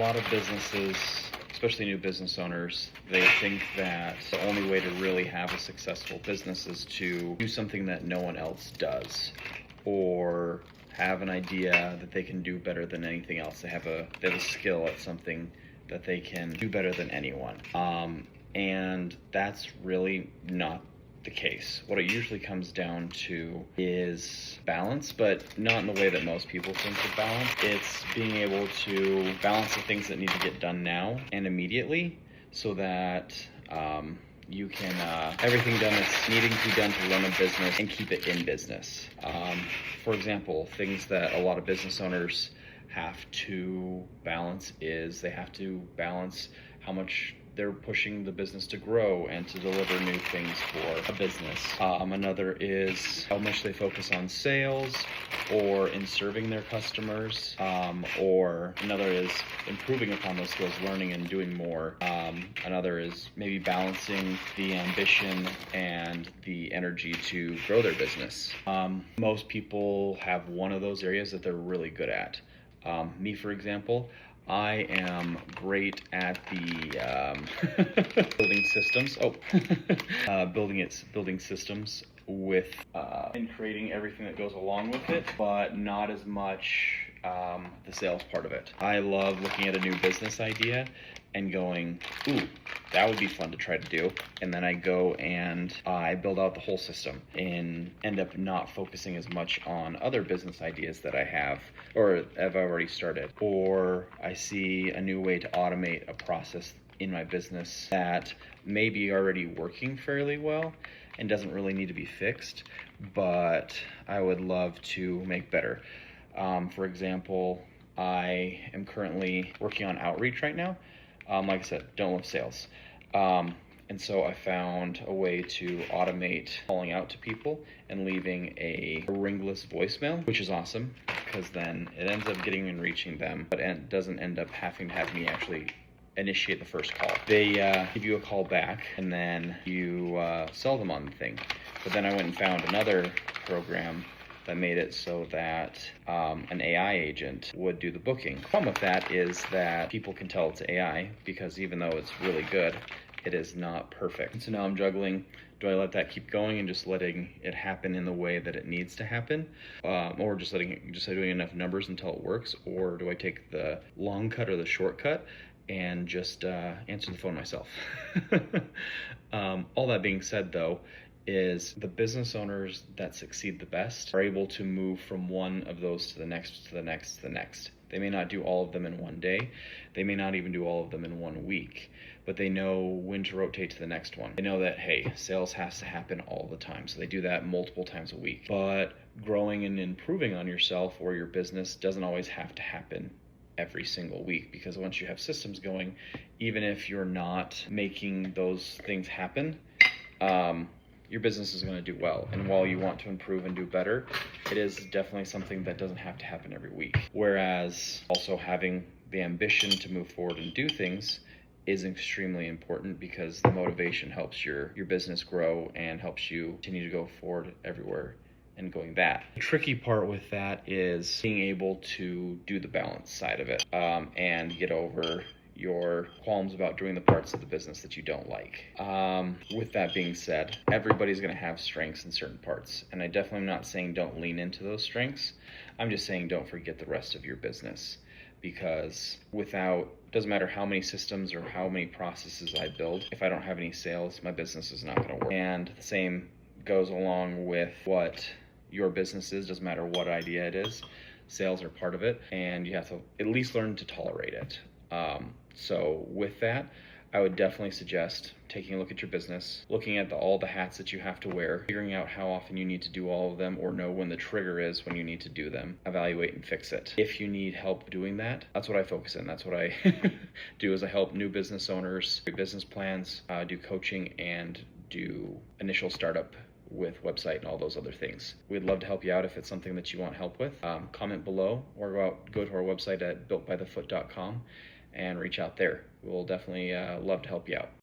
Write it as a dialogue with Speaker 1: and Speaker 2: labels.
Speaker 1: lot of businesses, especially new business owners, they think that the only way to really have a successful business is to do something that no one else does, or have an idea that they can do better than anything else. They have a skill at something that they can do better than anyone. And that's really not the case. What it usually comes down to is balance, but not in the way that most people think of balance. It's being able to balance the things that need to get done now and immediately, so that you can everything done that's needing to be done to run a business and keep it in business. For example, things that a lot of business owners have to balance is they have to balance how much they're pushing the business to grow and to deliver new things for a business. Another is how much they focus on sales or in serving their customers, or another is improving upon those skills, learning and doing more. Another is maybe balancing the ambition and the energy to grow their business. Most people have one of those areas that they're really good at. Me, for example, I am great at the building systems. Building systems with and creating everything that goes along with it, but not as much the sales part of it. I love looking at a new business idea and going, ooh, that would be fun to try to do. And then I go and I build out the whole system and end up not focusing as much on other business ideas that I have or have already started. Or I see a new way to automate a process in my business that may be already working fairly well and doesn't really need to be fixed, but I would love to make better. For example, I am currently working on outreach right now. Like I said, don't love sales. And so I found a way to automate calling out to people and leaving a ringless voicemail, which is awesome because then it ends up getting and reaching them, but it doesn't end up having to have me actually initiate the first call. They give you a call back and then you sell them on the thing. But then I went and found another program that made it so that an AI agent would do the booking. The problem with that is that people can tell it's AI because even though it's really good, it is not perfect. And so now I'm juggling, do I let that keep going and just letting it happen in the way that it needs to happen? Or just doing enough numbers until it works? Or do I take the long cut or the shortcut and just answer the phone myself? All that being said though, is the business owners that succeed the best are able to move from one of those to the next, to the next, to the next. They may not do all of them in one day. They may not even do all of them in 1 week, but they know when to rotate to the next one. They know that, hey, sales has to happen all the time. So they do that multiple times a week. But growing and improving on yourself or your business doesn't always have to happen every single week, because once you have systems going, even if you're not making those things happen, your business is going to do well. And while you want to improve and do better, it is definitely something that doesn't have to happen every week. Whereas also having the ambition to move forward and do things is extremely important, because the motivation helps your business grow and helps you continue to go forward everywhere and going that. The tricky part with that is being able to do the balance side of it and get over your qualms about doing the parts of the business that you don't like. With that being said, everybody's gonna have strengths in certain parts, and I definitely am not saying don't lean into those strengths. I'm just saying don't forget the rest of your business, because doesn't matter how many systems or how many processes I build, if I don't have any sales, my business is not gonna work. And the same goes along with what your business is, doesn't matter what idea it is. Sales are part of it, and you have to at least learn to tolerate it. So with that, I would definitely suggest taking a look at your business, looking at all the hats that you have to wear, figuring out how often you need to do all of them, or know when the trigger is when you need to do them, evaluate and fix it. If you need help doing that, that's what I focus in. That's what I do, is I help new business owners create business plans, do coaching, and do initial startup with website and all those other things. We'd love to help you out if it's something that you want help with. Comment below or go to our website at builtbythefoot.com and reach out there. We'll definitely love to help you out.